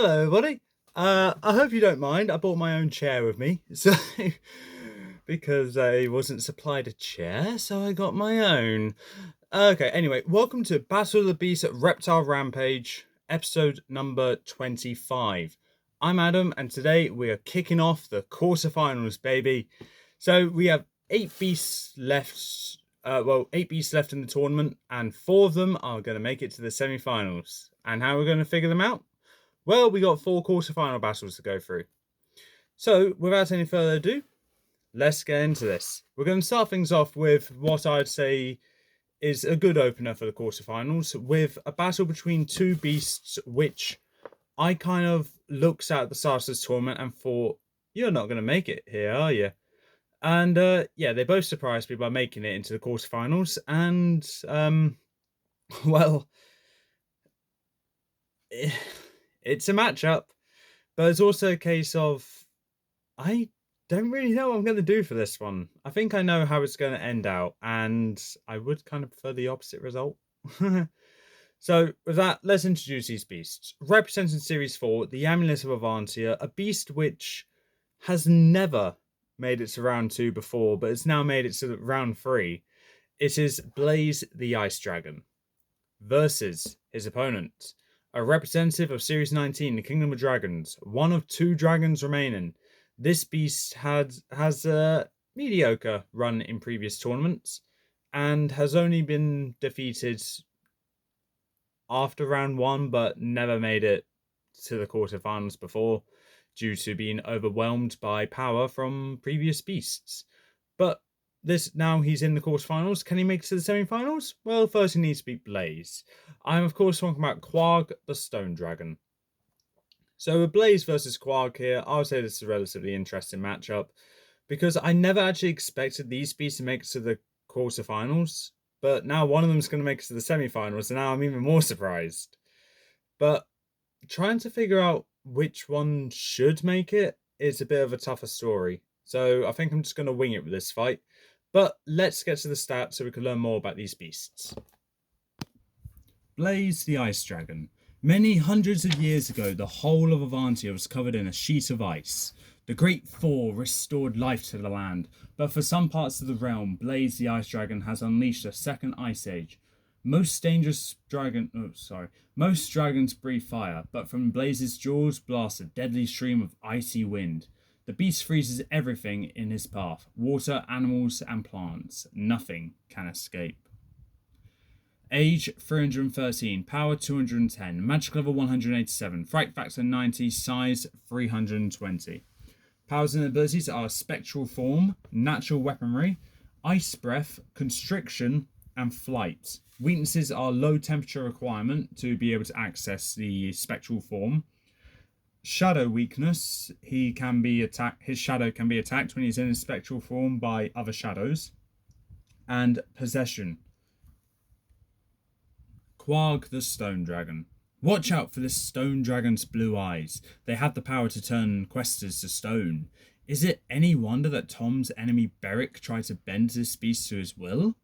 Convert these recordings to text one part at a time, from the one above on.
Hello, everybody. I hope you don't mind. I brought my own chair with me, so because I wasn't supplied a chair, so I got my own. Okay. Anyway, welcome to Battle of the Beasts at Reptile Rampage, episode number 25. I'm Adam, and today we are kicking off the quarterfinals, baby. So we have 8 beasts left. Well, 8 beasts left in the tournament, and 4 of them are going to make it to the semi-finals. And how we're going to figure them out? Well, we got 4 quarterfinal battles to go through. So, without any further ado, let's get into this. We're going to start things off with what I'd say is a good opener for the quarterfinals, with a battle between 2 beasts, which I kind of looked at the start of this tournament and thought, you're not going to make it here, are you? And yeah, they both surprised me by making it into the quarterfinals, and well, it's a matchup, but it's also a case of I don't really know what I'm going to do for this one. I think I know how it's going to end out, and I would kind of prefer the opposite result. So, with that, let's introduce these beasts. Representing Series 4, the Amulet of Avantia, a beast which has never made it to round 2 before, but it's now made it to round 3. It is Blaze the Ice Dragon versus his opponent, a representative of Series 19, the Kingdom of Dragons, one of 2 dragons remaining. This beast has a mediocre run in previous tournaments and has only been defeated after round 1, but never made it to the quarterfinals before due to being overwhelmed by power from previous beasts. But now he's in the quarterfinals. Can he make it to the semi-finals? Well, first he needs to beat Blaze. I'm of course talking about Quarg the Stone Dragon. So with Blaze versus Quarg here, I would say this is a relatively interesting matchup because I never actually expected these beasts to make it to the quarterfinals, but now one of them is going to make it to the semi-finals, and now I'm even more surprised. But trying to figure out which one should make it is a bit of a tougher story. So I think I'm just going to wing it with this fight. But let's get to the stats so we can learn more about these beasts. Blaze the Ice Dragon. Many hundreds of years ago, the whole of Avantia was covered in a sheet of ice. The Great Thaw restored life to the land, but for some parts of the realm, Blaze the Ice Dragon has unleashed a second ice age. Most dragons breathe fire, but from Blaze's jaws blasts a deadly stream of icy wind. The beast freezes everything in his path, water, animals, and plants. Nothing can escape. Age 313, power 210, magic level 187, fright factor 90, size 320. Powers and abilities are spectral form, natural weaponry, ice breath, constriction, and flight. Weaknesses are low temperature requirement to be able to access the spectral form. Shadow weakness, his shadow can be attacked when he's in his spectral form by other shadows. And possession. Quarg the Stone Dragon. Watch out for this stone dragon's blue eyes. They have the power to turn questers to stone. Is it any wonder that Tom's enemy Beric tried to bend this beast to his will?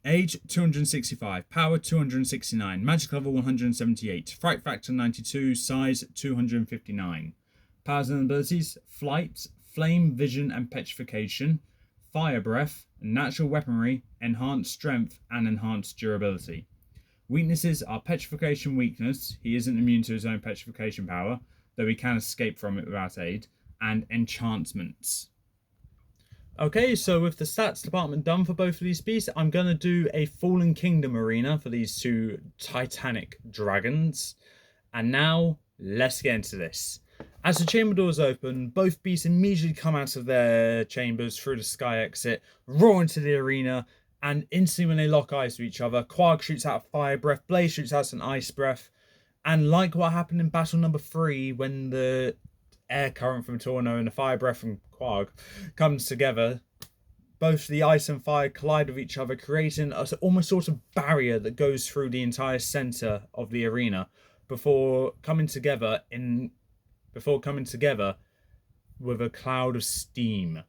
Age 265, power 269, magic level 178, fright factor 92, size 259. Powers and abilities: flight, flame, vision, and petrification, fire breath, natural weaponry, enhanced strength, and enhanced durability. Weaknesses are petrification weakness, he isn't immune to his own petrification power, though he can escape from it without aid, and enchantments. Okay, so with the stats department done for both of these beasts, I'm going to do a Fallen Kingdom arena for these 2 titanic dragons. And now, let's get into this. As the chamber doors open, both beasts immediately come out of their chambers through the sky exit, roar into the arena, and instantly when they lock eyes with each other, Quarg shoots out a fire breath, Blaze shoots out an ice breath, and like what happened in battle number 3, when the air current from Torno and the fire breath from Quarg comes together, both the ice and fire collide with each other, creating a almost sort of barrier that goes through the entire center of the arena before coming together with a cloud of steam.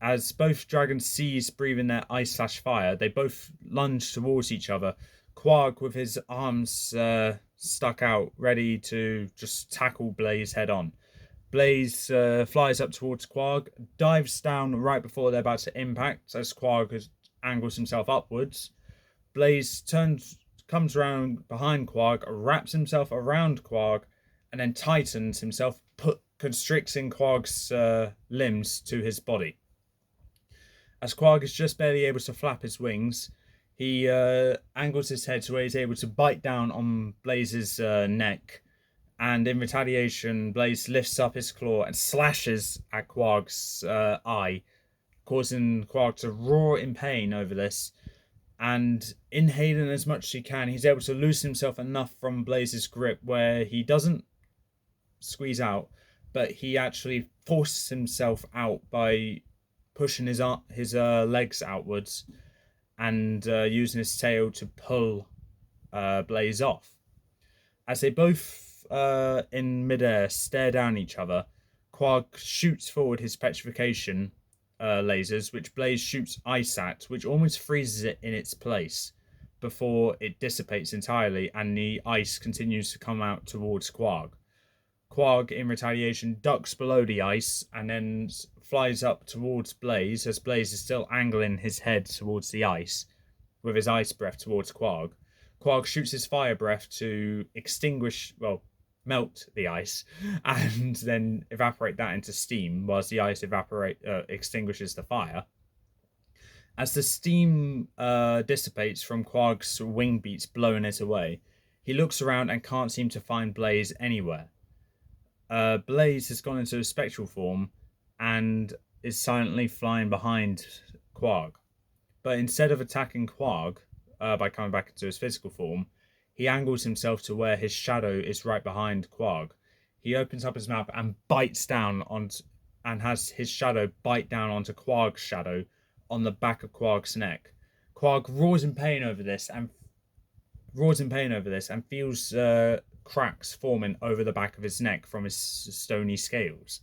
As both dragons cease breathing their ice/fire, they both lunge towards each other. Quarg with his arms stuck out, ready to just tackle Blaze head on. Blaze flies up towards Quarg, dives down right before they're about to impact as Quarg angles himself upwards. Blaze comes around behind Quarg, wraps himself around Quarg, and then tightens himself, constricting Quarg's limbs to his body. As Quarg is just barely able to flap his wings, he angles his head to where he's able to bite down on Blaze's neck, and in retaliation, Blaze lifts up his claw and slashes at Quarg's eye, causing Quarg to roar in pain over this. And inhaling as much as he can, he's able to loosen himself enough from Blaze's grip where he doesn't squeeze out, but he actually forces himself out by pushing his legs outwards and using his tail to pull Blaze off. As they both in midair stare down each other, Quarg shoots forward his petrification lasers, which Blaze shoots ice at, which almost freezes it in its place before it dissipates entirely and the ice continues to come out towards Quarg. Quarg, in retaliation, ducks below the ice and then flies up towards Blaze as Blaze is still angling his head towards the ice with his ice breath towards Quarg. Quarg shoots his fire breath to melt the ice and then evaporate that into steam whilst the ice extinguishes the fire. As the steam dissipates from Quarg's wing beats blowing it away, he looks around and can't seem to find Blaze anywhere. Blaze has gone into a spectral form and is silently flying behind Quarg. But instead of attacking Quarg by coming back into his physical form, he angles himself to where his shadow is right behind Quarg. He opens up his mouth and bites down and has his shadow bite down onto Quarg's shadow on the back of Quarg's neck. Quarg roars in pain over this and feels cracks forming over the back of his neck from his stony scales.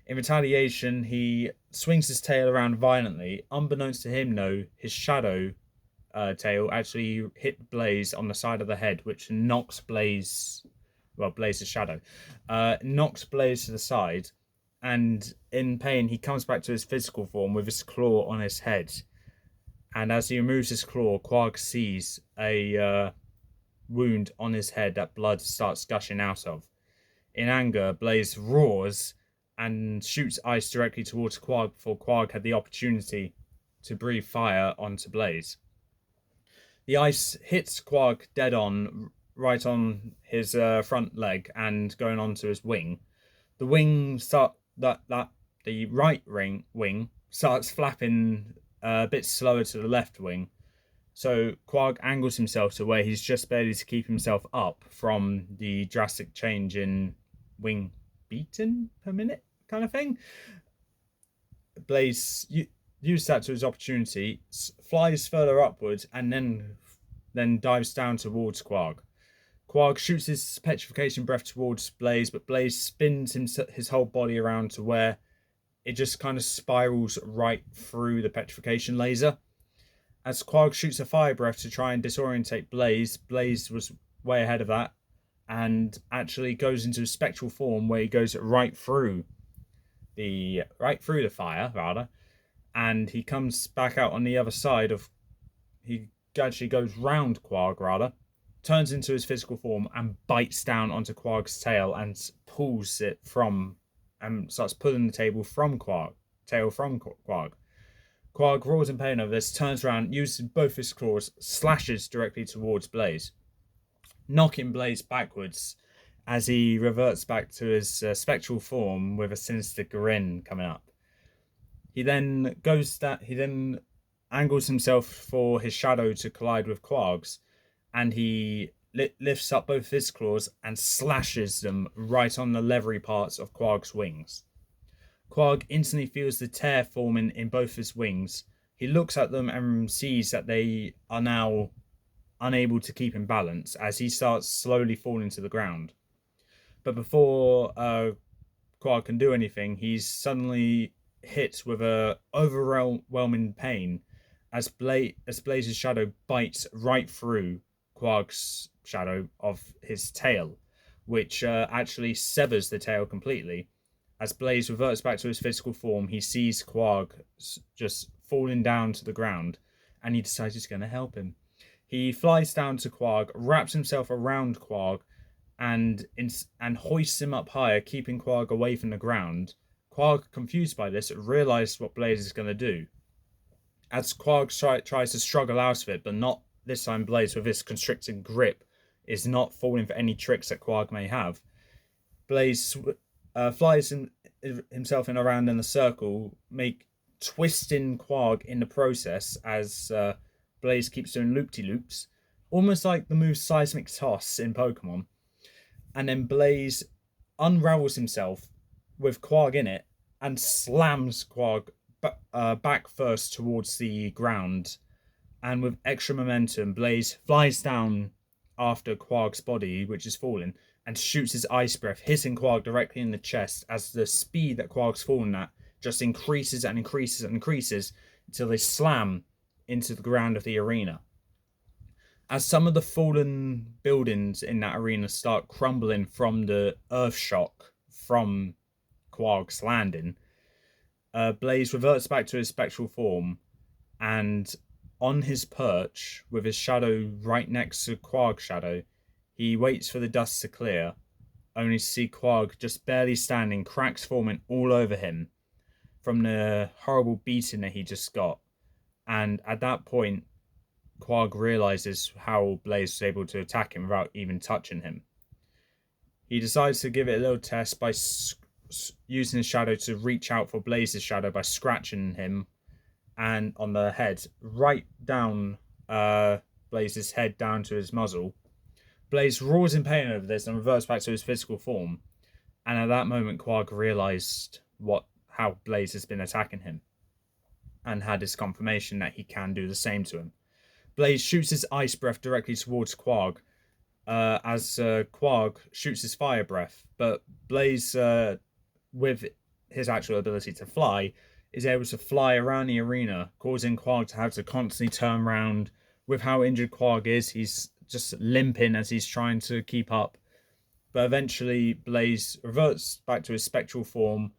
In retaliation, he swings his tail around violently. Unbeknownst to him, though, his shadow tail actually hit Blaze on the side of the head, which knocks Blaze's shadow, knocks Blaze to the side, and in pain, he comes back to his physical form with his claw on his head. And as he removes his claw, Quarg sees a wound on his head that blood starts gushing out of. In anger, Blaze roars and shoots ice directly towards Quarg before Quarg had the opportunity to breathe fire onto Blaze. The ice hits Quarg dead on, right on his front leg and going onto his wing. The wing the right wing starts flapping a bit slower to the left wing. So Quarg angles himself to where he's just barely to keep himself up from the drastic change in wing beaten per minute kind of thing. Blaze used that to his opportunity, flies further upwards, and then dives down towards Quarg. Quarg shoots his petrification breath towards Blaze, but Blaze spins his whole body around to where it just kind of spirals right through the petrification laser. As Quarg shoots a fire breath to try and disorientate Blaze, Blaze was way ahead of that and actually goes into a spectral form where he goes right through the fire, and he comes back out on the other side of. He actually goes round Quarg, turns into his physical form and bites down onto Quarg's tail and pulls it from, and starts pulling the tail from Quarg. Quarg roars in pain over this, turns around, uses both his claws, slashes directly towards Blaze, knocking Blaze backwards as he reverts back to his spectral form with a sinister grin coming up. He then angles himself for his shadow to collide with Quarg's, and he lifts up both his claws and slashes them right on the leathery parts of Quarg's wings. Quarg instantly feels the tear forming in both his wings. He looks at them and sees that they are now unable to keep in balance as he starts slowly falling to the ground. But before Quarg can do anything, he's suddenly hit with a overwhelming pain as Blaze's shadow bites right through Quarg's shadow of his tail, which actually severs the tail completely. As Blaze reverts back to his physical form, he sees Quarg just falling down to the ground, and he decides he's going to help him. He flies down to Quarg, wraps himself around Quarg, and hoists him up higher, keeping Quarg away from the ground. Quarg, confused by this, realizes what Blaze is going to do. As Quarg tries to struggle out of it, but not this time, Blaze, with his constricting grip, is not falling for any tricks that Quarg may have. Blaze flies himself in around in a circle, twisting Quarg in the process as Blaze keeps doing loop-de-loops, almost like the move Seismic Toss in Pokemon. And then Blaze unravels himself with Quarg in it and slams Quarg back first towards the ground. And with extra momentum, Blaze flies down after Quarg's body, which is falling, and shoots his ice breath, hitting Quarg directly in the chest as the speed that Quarg's fallen at just increases and increases and increases until they slam into the ground of the arena. As some of the fallen buildings in that arena start crumbling from the earth shock from Quarg's landing, Blaze reverts back to his spectral form, and on his perch, with his shadow right next to Quarg's shadow, he waits for the dust to clear, only to see Quarg just barely standing, cracks forming all over him from the horrible beating that he just got. And at that point, Quarg realizes how Blaze was able to attack him without even touching him. He decides to give it a little test by using his shadow to reach out for Blaze's shadow by scratching him and on the head, right down Blaze's head down to his muzzle. Blaze roars in pain over this and reverts back to his physical form. And at that moment, Quarg realized how Blaze has been attacking him, and had his confirmation that he can do the same to him. Blaze shoots his ice breath directly towards Quarg, as Quarg shoots his fire breath. But Blaze, with his actual ability to fly, is able to fly around the arena, causing Quarg to have to constantly turn around. With how injured Quarg is, he's just limping as he's trying to keep up. But eventually, Blaze reverts back to his spectral form,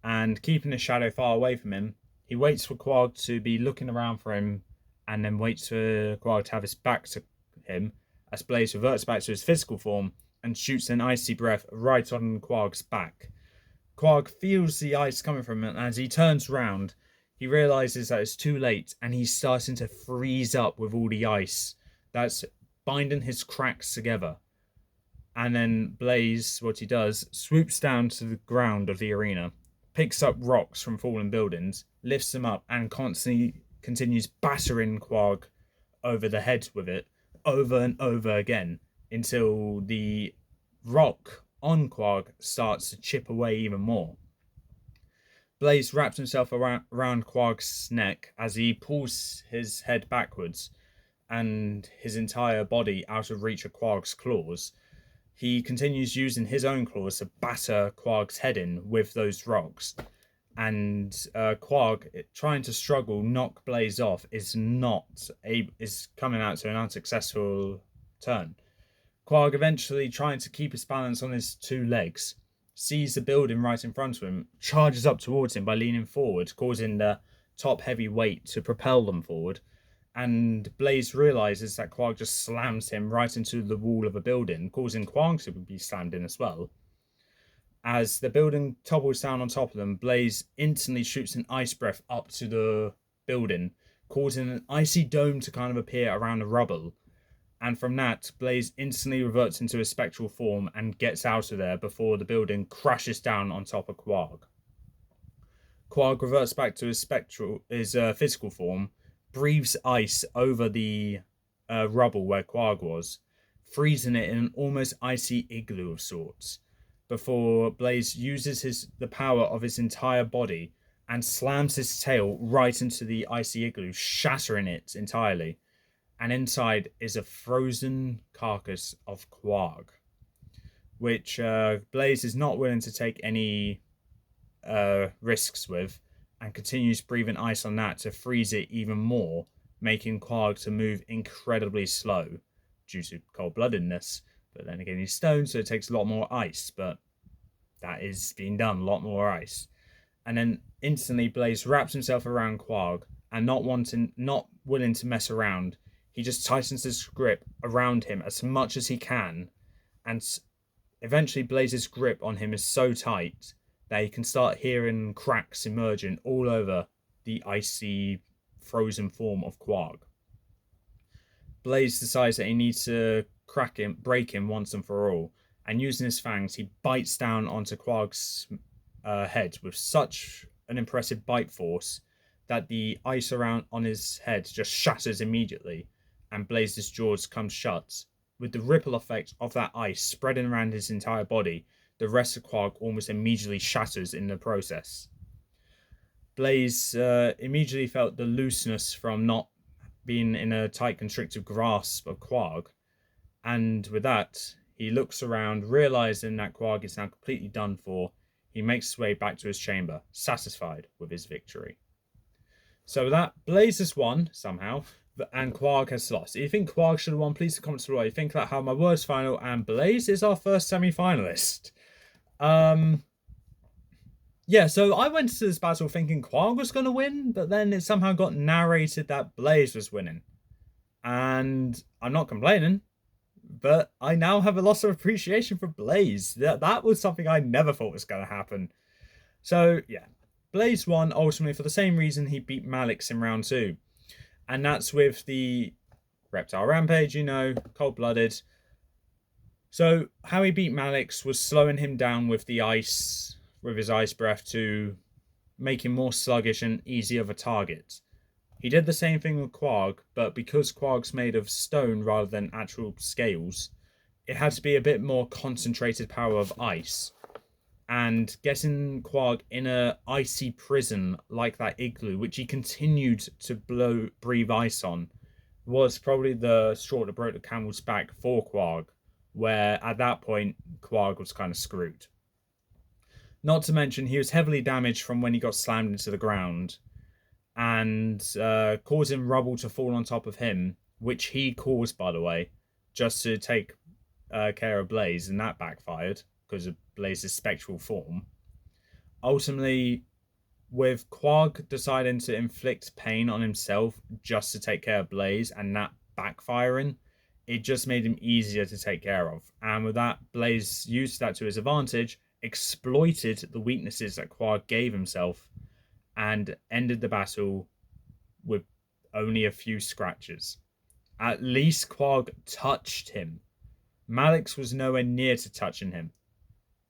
and keeping the shadow far away from him, he waits for Quarg to be looking around for him, and then waits for Quarg to have his back to him, as Blaze reverts back to his physical form and shoots an icy breath right on Quarg's back. Quarg feels the ice coming from him, and as he turns round, he realizes that it's too late, and he's starting to freeze up with all the ice that's binding his cracks together. And then Blaze, what he does, swoops down to the ground of the arena, picks up rocks from fallen buildings, lifts them up, and constantly continues battering Quarg over the head with it over and over again until the rock on Quarg starts to chip away even more. Blaze wraps himself around Quarg's neck as he pulls his head backwards and his entire body out of reach of Quarg's claws. He continues using his own claws to batter Quarg's head in with those rocks. And Quarg, trying to struggle, knock Blaze off, is coming out to an unsuccessful turn. Quarg, eventually trying to keep his balance on his two legs, sees the building right in front of him, charges up towards him by leaning forward, causing the top heavy weight to propel them forward. And Blaze realizes that Quarg just slams him right into the wall of a building, causing Quarg to be slammed in as well. As the building topples down on top of them, Blaze instantly shoots an ice breath up to the building, causing an icy dome to kind of appear around the rubble. And from that, Blaze instantly reverts into his spectral form and gets out of there before the building crashes down on top of Quarg. Quarg reverts back to his physical form, breathes ice over the rubble where Quarg was, freezing it in an almost icy igloo of sorts, before Blaze uses the power of his entire body and slams his tail right into the icy igloo, shattering it entirely. And inside is a frozen carcass of Quarg, which Blaze is not willing to take any risks with, and continues breathing ice on that to freeze it even more, making Quarg to move incredibly slow, due to cold-bloodedness. But then again, he's stone, so it takes a lot more ice. But that is being done, a lot more ice. And then instantly Blaze wraps himself around Quarg, and not willing to mess around, he just tightens his grip around him as much as he can, and eventually Blaze's grip on him is so tight that he can start hearing cracks emerging all over the icy, frozen form of Quarg. Blaze decides that he needs to break him once and for all, and using his fangs, he bites down onto Quarg's head with such an impressive bite force that the ice around on his head just shatters immediately, and Blaze's jaws come shut. With the ripple effect of that ice spreading around his entire body, the rest of Quarg almost immediately shatters in the process. Blaze immediately felt the looseness from not being in a tight constrictive grasp of Quarg, and with that, he looks around, realizing that Quarg is now completely done for. He makes his way back to his chamber, satisfied with his victory. So with that, Blaze has won somehow, and Quarg has lost. If you think Quarg should have won, please comment below. You think that how my words final, and Blaze is our first semi-finalist. Yeah, so I went to this battle thinking Quarg was going to win, but then it somehow got narrated that Blaze was winning. And I'm not complaining, but I now have a loss of appreciation for Blaze. That was something I never thought was going to happen. So, yeah, Blaze won ultimately for the same reason he beat Malix in round 2. And that's with the Reptile Rampage, cold-blooded. So, how he beat Malix was slowing him down with the ice, with his ice breath, to make him more sluggish and easier of a target. He did the same thing with Quarg, but because Quarg's made of stone rather than actual scales, it had to be a bit more concentrated power of ice. And getting Quarg in a icy prison like that igloo, which he continued to breathe ice on, was probably the straw that broke the camel's back for Quarg, where at that point, Quarg was kind of screwed. Not to mention, he was heavily damaged from when he got slammed into the ground, and causing rubble to fall on top of him, which he caused, by the way, just to take care of Blaze, and that backfired because of Blaze's spectral form. Ultimately, with Quarg deciding to inflict pain on himself just to take care of Blaze, and that backfiring, it just made him easier to take care of. And with that, Blaze used that to his advantage, exploited the weaknesses that Quarg gave himself, and ended the battle with only a few scratches. At least Quarg touched him. Malix was nowhere near to touching him.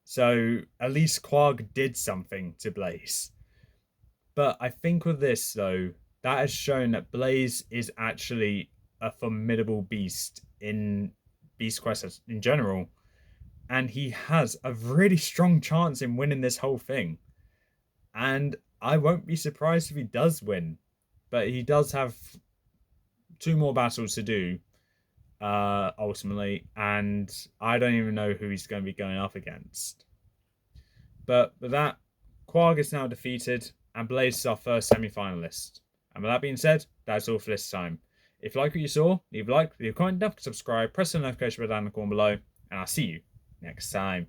So at least Quarg did something to Blaze. But I think with this, though, that has shown that Blaze is actually a formidable beast in Beast Quest in general. And he has a really strong chance in winning this whole thing. And I won't be surprised if he does win. But he does have 2 more battles to do, ultimately. And I don't even know who he's going to be going up against. But with that, Quarg is now defeated, and Blaze is our first semi-finalist. And with that being said, that's all for this time. If you like what you saw, leave a like, leave a comment, subscribe, press the notification bell down in the corner below, and I'll see you next time.